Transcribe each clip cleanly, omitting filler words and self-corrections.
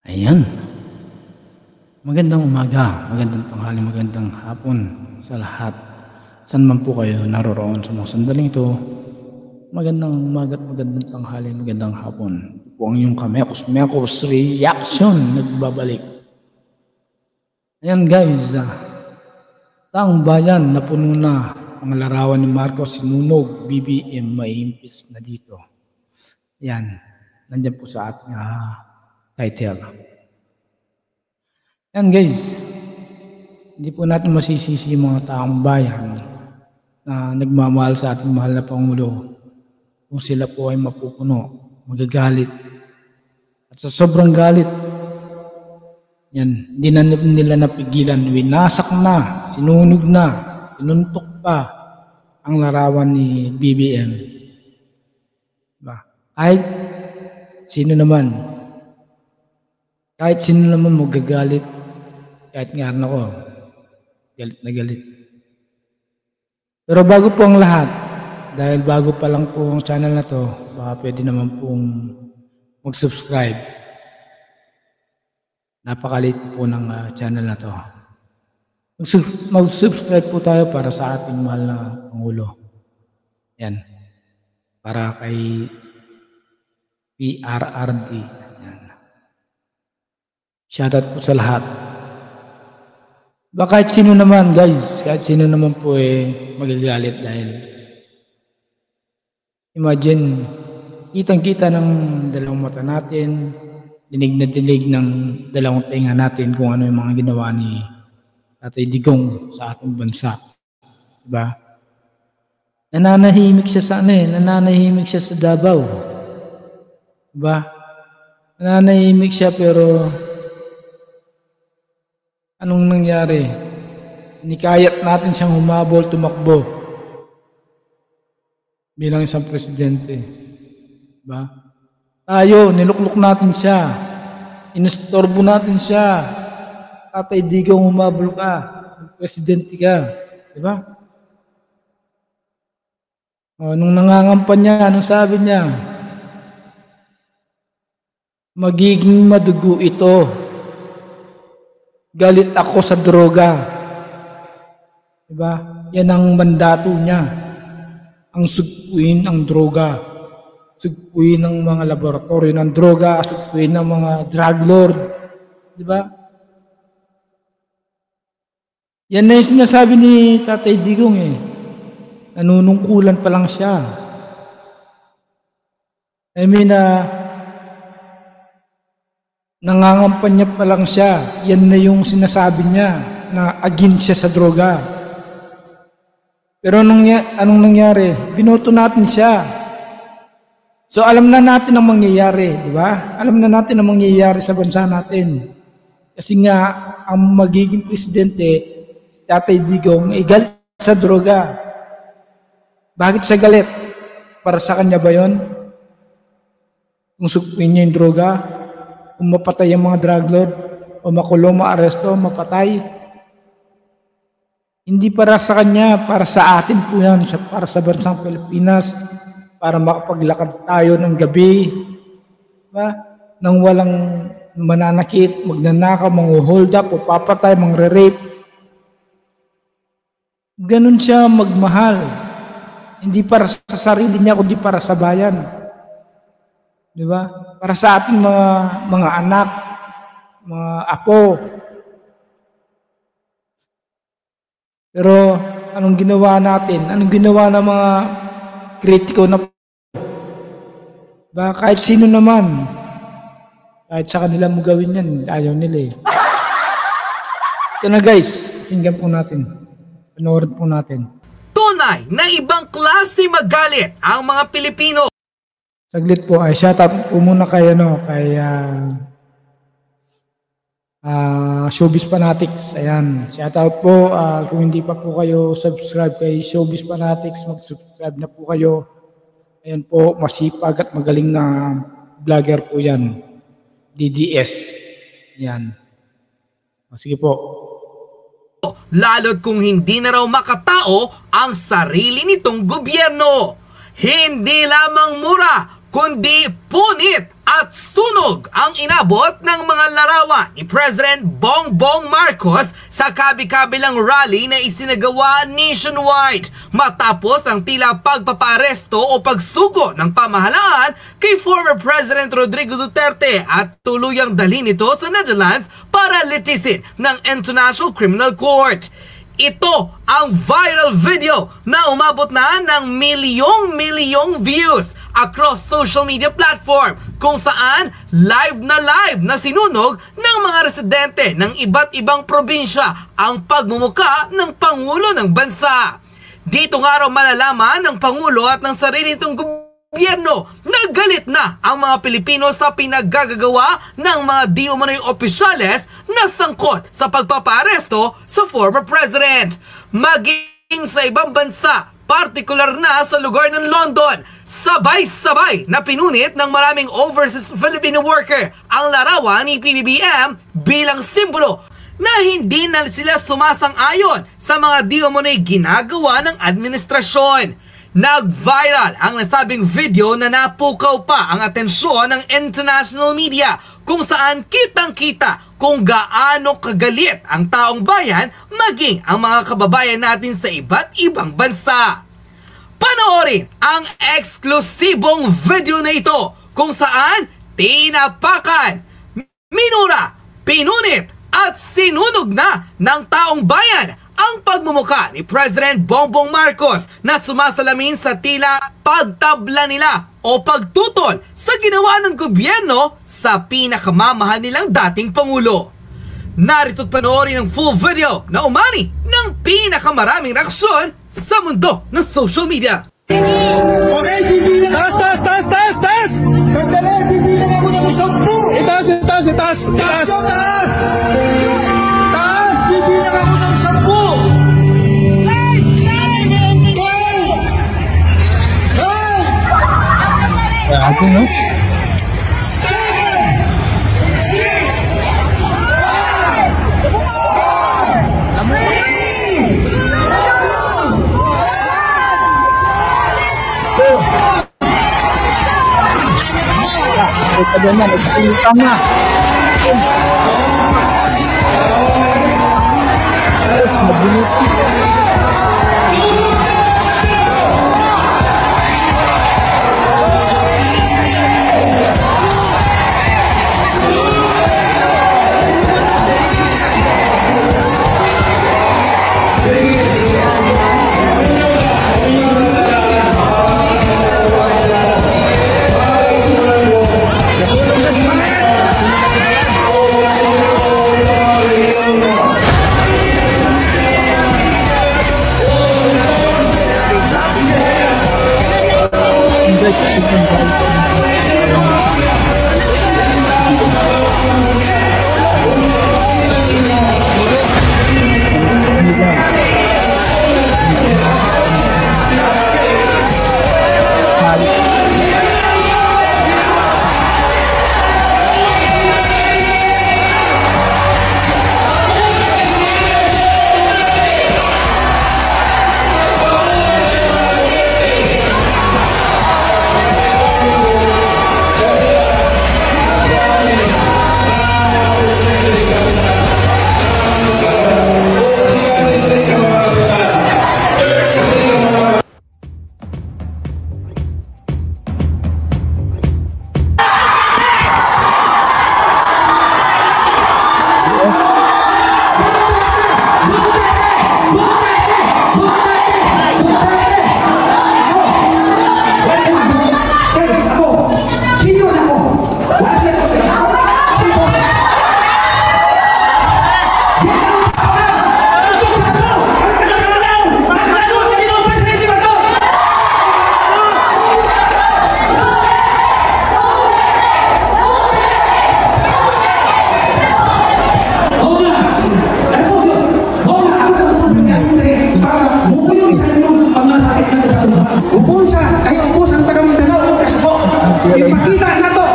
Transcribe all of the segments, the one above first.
Ayan, magandang umaga, magandang tanghali, magandang hapon sa lahat. Saan man po kayo naroroon sa mga sandaling ito, magandang umaga at magandang tanghali, magandang hapon. Ito po ang inyong Kamekos Reaction nagbabalik. Ayan guys, taong bayan na puno na ang larawan ni Marcos sinunog, BBM maiimpis na dito. Ayan, nandyan po sa ating title. Yan guys, hindi po natin masisisi yung mga taong bayan na nagmamahal sa ating mahal na Pangulo kung sila po ay mapupuno, magagalit. At sa sobrang galit, yan, hindi na nila napigilan, winasak na, sinunog na, sinuntok pa ang larawan ni BBM. Diba? Kahit sino naman magagalit, kahit nga ako, galit na galit. Pero bago po ang lahat, dahil bago pa lang po ang channel na to, baka pwede naman pong mag-subscribe. Napakaliit po ng channel na to. Mag-subscribe po tayo para sa ating mahal na Pangulo. Yan. Para kay PRRD. Yan. Shoutout po sa lahat. Baka kahit sino naman guys, kahit sino naman po magagalit dahil imagine, kitang-kita ng dalawang mata natin, dinig na dinig ng dalawang tenga natin kung ano yung mga ginawa ni Tatay Digong sa ating bansa. Diba? Nananahimik siya sa nananahimik siya sa Davao. Diba? Nananahimik siya pero anong nangyari? Nikayat natin siyang humabol, tumakbo bilang isang presidente. Diba? Tayo, niluklok natin siya. Inestorbo natin siya. Tatay Digong, humabol ka. Presidente ka. Diba? O, nung nangangampanya, anong sabi niya? Magiging madugo ito. Galit ako sa droga. Diba? Yan ang mandato niya. Ang sugpuin ang droga. Sugpuin ng mga laboratorio ng droga. Sugpuin ng mga drug lord. Diba? Yan na yung sinasabi ni Tatay Digong nanunungkulan pa lang siya. I mean, nangangampanya pa lang siya. Yan na yung sinasabi niya na against siya sa droga. Pero anong nangyari? Binoto natin siya. So alam na natin ang mangyayari, di ba? Alam na natin ang mangyayari sa bansa natin. Kasi nga, ang magiging presidente, si Tatay Digong, ay galit sa droga. Bakit siya galit? Para sa kanya ba yun? Kung sugpuin niya yung droga? Kung mapatay ang mga drug lord? O makulong, maaresto, mapatay? Hindi para sa kanya, para sa atin po yan, para sa bansang Pilipinas, para makapaglakad tayo ng gabi, diba? Nang walang mananakit, magnanakaw, manghuhold up, o papatay, mangre-rape. Ganun siya magmahal. Hindi para sa sarili niya, kundi para sa bayan. Diba? Para sa ating mga anak, mga apo. Pero anong ginawa natin? Anong ginawa ng mga kritiko na ba? Kahit sino naman. Kahit sa kanila mo gawin yan, ayaw nila Ito na guys, tingnan po natin. Panoorin po natin. Tunay na ibang klase magalit ang mga Pilipino. Saglit po, shoutout po muna kay Showbiz Fanatics. Ayan, shoutout po. Kung hindi pa po kayo subscribe kay Showbiz Fanatics, mag-subscribe na po kayo. Ayan po, masipag at magaling na vlogger po yan. DDS. Ayan. Sige po. Lalo't kung hindi na raw makatao ang sarili nitong gobyerno. Hindi lamang mura, kundi punit at sunog ang inabot ng mga larawan ni President Bongbong Marcos sa kabi-kabilang rally na isinagawa nationwide matapos ang tila pagpapaaresto o pagsugo ng pamahalaan kay former President Rodrigo Duterte at tuluyang dalhin ito sa Netherlands para litisin ng International Criminal Court. Ito ang viral video na umabot na ng milyong views across social media platform kung saan live na sinunog ng mga residente ng iba't ibang probinsya ang pagmumuka ng Pangulo ng bansa. Dito nga raw malalaman ng Pangulo at ng sarili nitong gobyerno na galit na ang mga Pilipino sa pinaggagawa ng mga di umano'y opisyales na sangkot sa pagpapaaresto sa former president. Maging sa ibang bansa, partikular na sa lugar ng London, sabay-sabay na pinunit ng maraming overseas Filipino worker ang larawan ni PBBM bilang simbolo na hindi na sila sumasang-ayon sa mga di umano'y ginagawa ng administrasyon. Nag-viral ang nasabing video na napukaw pa ang atensyon ng international media kung saan kitang-kita kung gaano kagalit ang taong bayan maging ang mga kababayan natin sa iba't ibang bansa. Panoorin ang eksklusibong video na ito kung saan tinapakan, minura, pinunit at sinunog na ng taong bayan ang pagmumuka ni President Bongbong Marcos na sumasalamin sa tila pagtabla nila o pagtutol sa ginawa ng gobyerno sa pinakamamahal nilang dating Pangulo. Narito't panoorin ang full video na umani ng pinakamaraming reaksyon sa mundo ng social media. Okay, bibilang ako. Taas! Sandali, bibilang ako ng 10. Itaas! Taas yung taas! Taas, bibilang ako ng 10. Grabe, no? 7, 6, 5, 4, Ito ba naman, ito na. It's mabulit. Ipakita na to!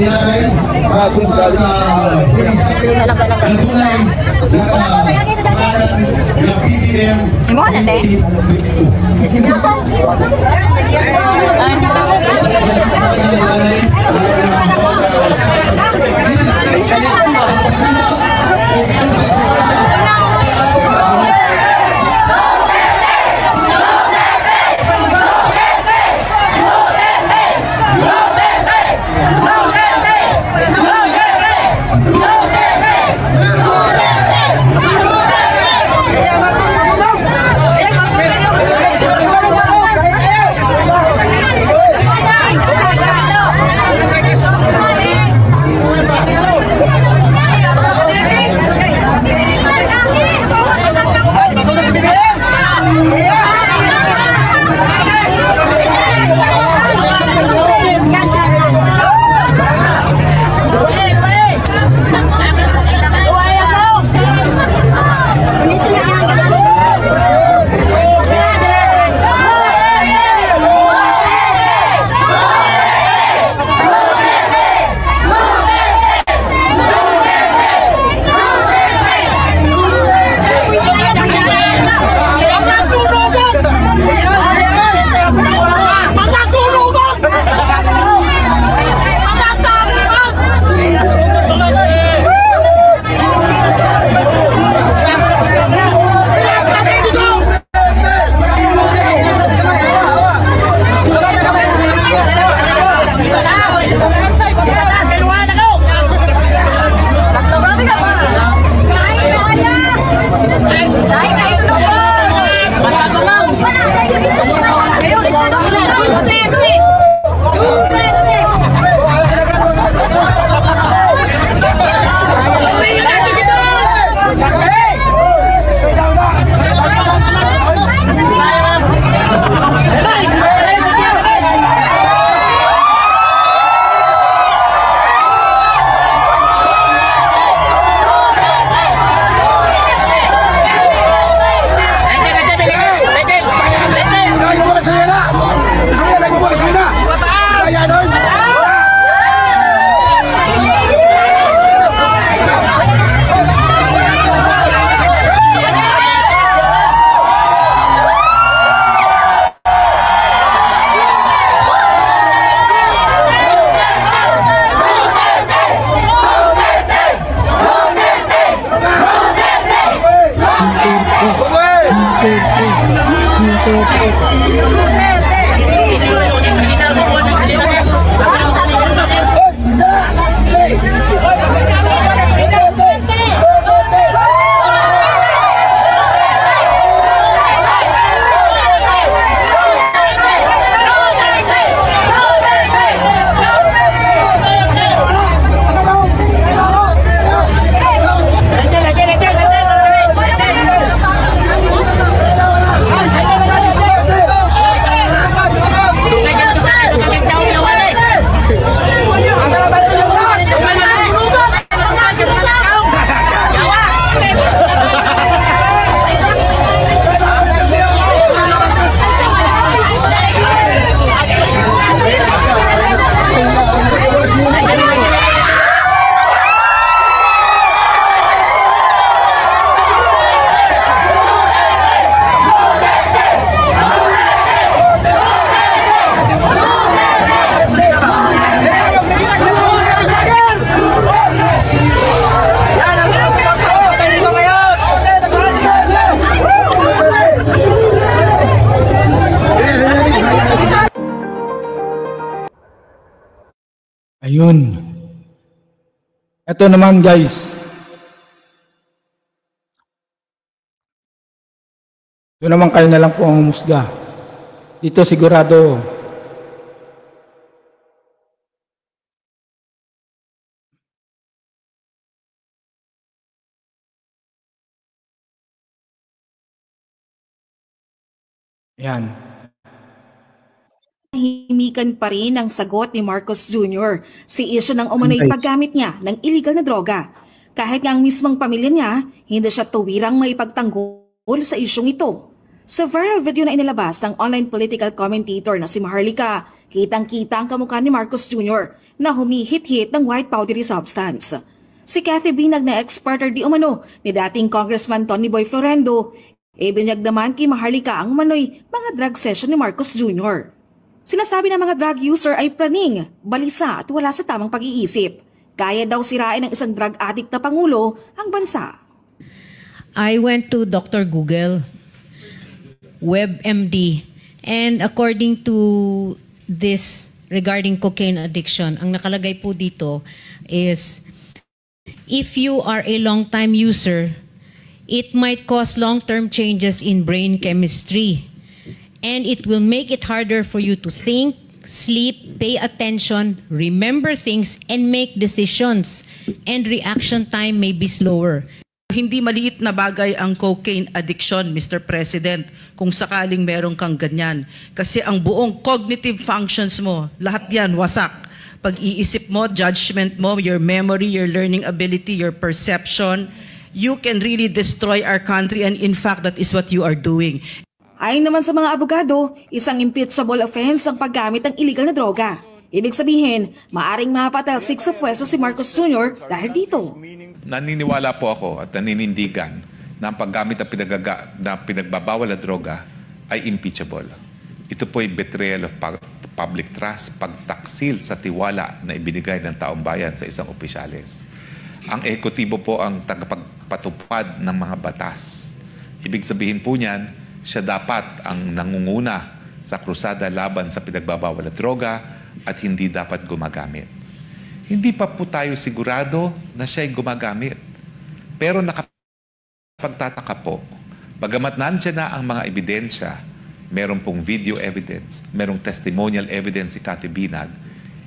dinagay kung sa tunay na PDM. Mo na te. Ayun. Ito naman guys. Ito naman kayo na lang po ang humusga. Dito sigurado. Yan. Himikan pa rin ang sagot ni Marcos Jr. si issue ng umano'y paggamit niya ng illegal na droga. Kahit nga ang mismong pamilya niya, hindi siya tuwirang maipagtanggol sa isyong ito. Sa viral video na inilabas ng online political commentator na si Maharlika, kitang-kita ang kamukha ni Marcos Jr. na humihit-hit ng white powdery substance. Si Cathy Binag na exporter di umano ni dating Congressman Tony Boy Florendo, ibinyag naman kay Maharlika ang umano'y mga drug session ni Marcos Jr. Sinasabi ng mga drug user ay praning, balisa at wala sa tamang pag-iisip. Kaya daw sirain ng isang drug addict na pangulo ang bansa. I went to Dr. Google, WebMD, and according to this regarding cocaine addiction, ang nakalagay po dito is if you are a long-time user, it might cause long-term changes in brain chemistry, and it will make it harder for you to think, sleep, pay attention, remember things, and make decisions, and reaction time may be slower. Hindi maliit na bagay ang cocaine addiction, Mr. President, kung sakaling meron kang ganyan. Kasi ang buong cognitive functions mo, lahat yan wasak. Pag-iisip mo, judgment mo, your memory, your learning ability, your perception, you can really destroy our country, and in fact, that is what you are doing. Ayon naman sa mga abogado, isang impeachable offense ang paggamit ng illegal na droga. Ibig sabihin, maaring mapatalsik sa pwesto si Marcos Jr. dahil dito. Naniniwala po ako at naninindigan na ang paggamit ng pinagbabawal na droga ay impeachable. Ito po ay betrayal of public trust, pagtaksil sa tiwala na ibinigay ng taong bayan sa isang opisyales. Ang ehekutibo po ang tagapagpatupad ng mga batas. Ibig sabihin po niyan, siya dapat ang nangunguna sa krusada laban sa pinagbabawal na droga at hindi dapat gumagamit. Hindi pa po tayo sigurado na siya ay gumagamit. Pero nakapagtataka po, bagamat nandiyan na ang mga ebidensya, meron pong video evidence, merong testimonial evidence si Cathy Binag,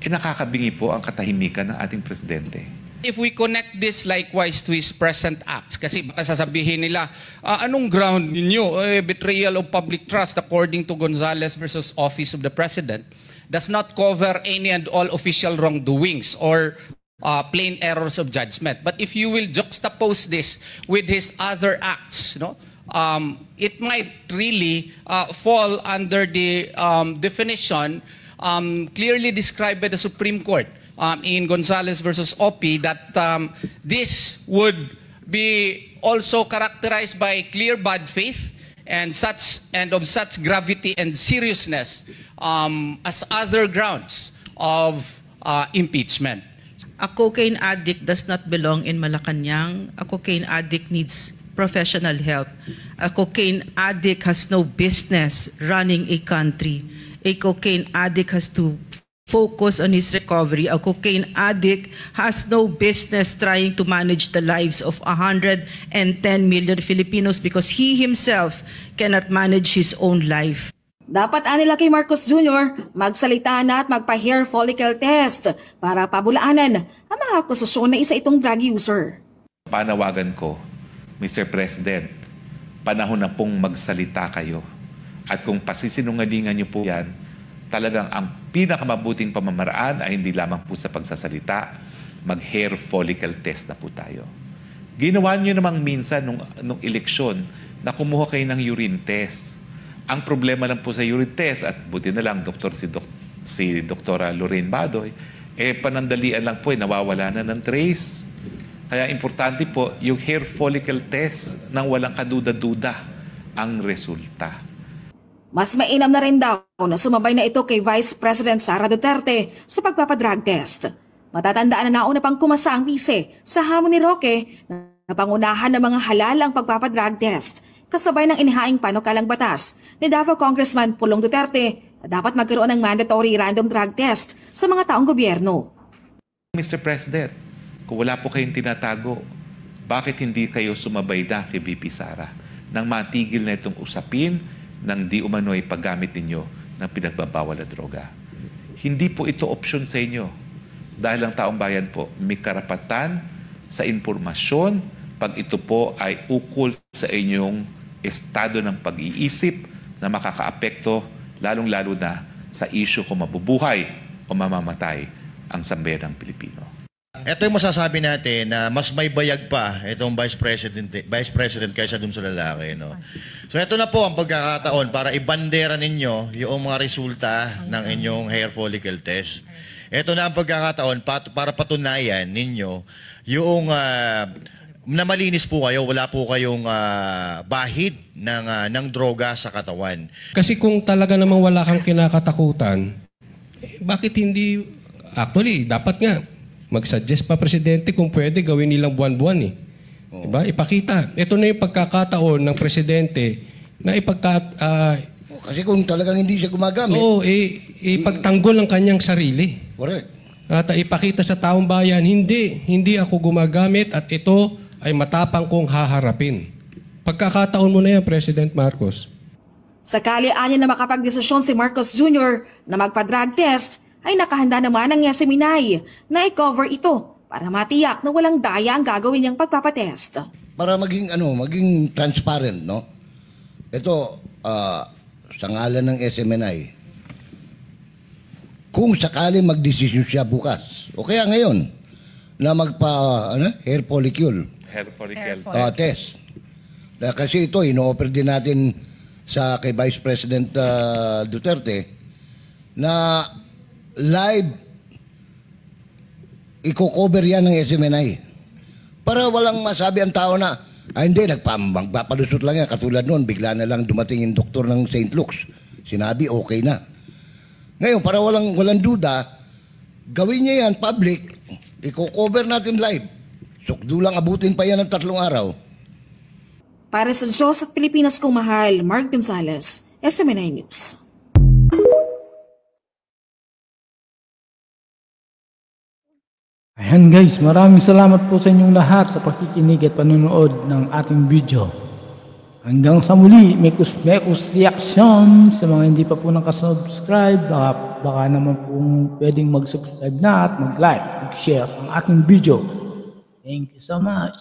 nakakabingi po ang katahimikan ng ating presidente. If we connect this likewise to his present acts, kasi baka sasabihin nila, anong ground ninyo? Betrayal of public trust according to Gonzales versus Office of the President does not cover any and all official wrongdoings or plain errors of judgment. But if you will juxtapose this with his other acts, it might really fall under the definition clearly described by the Supreme Court in Gonzales versus OP that this would be also characterized by clear bad faith and of such gravity and seriousness as other grounds of impeachment. A cocaine addict does not belong in Malacanang. A cocaine addict needs professional help. A cocaine addict has no business running a country. A cocaine addict has to focus on his recovery. A cocaine addict has no business trying to manage the lives of 110 million Filipinos because he himself cannot manage his own life. Dapat anila kay Marcos Jr. magsalita na at magpa-hair follicle test para pabulaanan ang mga akusasyon na isa itong drug user. Panawagan ko, Mr. President, panahon na pong magsalita kayo. At kung pasisinungalingan niyo po yan, talagang ang pinakamabuting pamamaraan ay hindi lamang po sa pagsasalita, mag-hair follicle test na po tayo. Ginawa niyo namang minsan nung eleksyon na kumuha kayo ng urine test. Ang problema lang po sa urine test, at buti na lang si Dr. Lorraine Badoy, panandalian lang po, nawawala na ng trace. Kaya importante po, yung hair follicle test nang walang kaduda-duda ang resulta. Mas mainam na rin daw na sumabay na ito kay Vice President Sara Duterte sa pagpapadrug test. Matatandaan na nauna pang kumasa ang bise sa hamon ni Roque na pangunahan ng mga halal ang pagpapadrug test, kasabay ng inihaing panukalang batas ni Davao Congressman Pulong Duterte na dapat magkaroon ng mandatory random drug test sa mga taong gobyerno. Mr. President, kung wala po kayong tinatago, bakit hindi kayo sumabay na kay VP Sara nang matigil na itong usapin ng di umano'y paggamit ninyo ng pinagbabawal na droga? Hindi po ito opsyon sa inyo dahil ang taong bayan po may karapatan sa impormasyon pag ito po ay ukol sa inyong estado ng pag-iisip na makakaapekto lalong-lalo na sa isyu kung mabubuhay o mamamatay ang sambayanang Pilipino. ito yung masasabi natin na mas may bayag pa itong Vice President kaysa dun sa lalaki. No? So ito na po ang pagkakataon para ibandera ninyo yung mga resulta ng inyong hair follicle test. Ito na ang pagkakataon para patunayan ninyo yung na malinis po kayo, wala po kayong bahid ng droga sa katawan. Kasi kung talaga namang wala kang kinakatakutan, bakit hindi, actually, dapat nga, mag-suggest pa Presidente kung pwede gawin nilang buwan-buwan eh. Diba? Ipakita. Ito na yung pagkakataon ng Presidente na kasi kung talagang hindi siya gumagamit. Oo, ipagtanggol ang kanyang sarili. Correct. At ipakita sa taong bayan, hindi ako gumagamit at ito ay matapang kong haharapin. Pagkakataon mo na yan, President Marcos. Sakali anya na makapagdesisyon si Marcos Jr. na magpa-drug test, ay nakahanda naman ang Seminay na i-cover ito para matiyak na walang daya ang gagawin niyang pagpapatest. Para maging transparent, no? Ito, sa ngalan ng SMNI, kung sakali magdesisyon siya bukas, o kaya ngayon, na hair follicle test. Kasi ito, ino-offer din natin kay Vice President Duterte na live i-cover yan ng SMNI. Para walang masabi ang tao na, hindi, magpapalusot lang yan. Katulad noon, bigla na lang dumating yung doktor ng St. Luke's. Sinabi, okay na. Ngayon, para walang duda, gawin niya yan public, i-cover natin live. Sukdulang abutin pa yan ng 3 araw. Para sa Diyos at Pilipinas kong mahal, Mark Gonzales, SMNI News. Ayan guys, maraming salamat po sa inyong lahat sa pakikinig at panonood ng ating video. Hanggang sa muli, Mekus reaction sa mga hindi pa po nakasubscribe, baka naman pong pwedeng mag-subscribe na at mag-like, mag-share ang ating video. Thank you so much.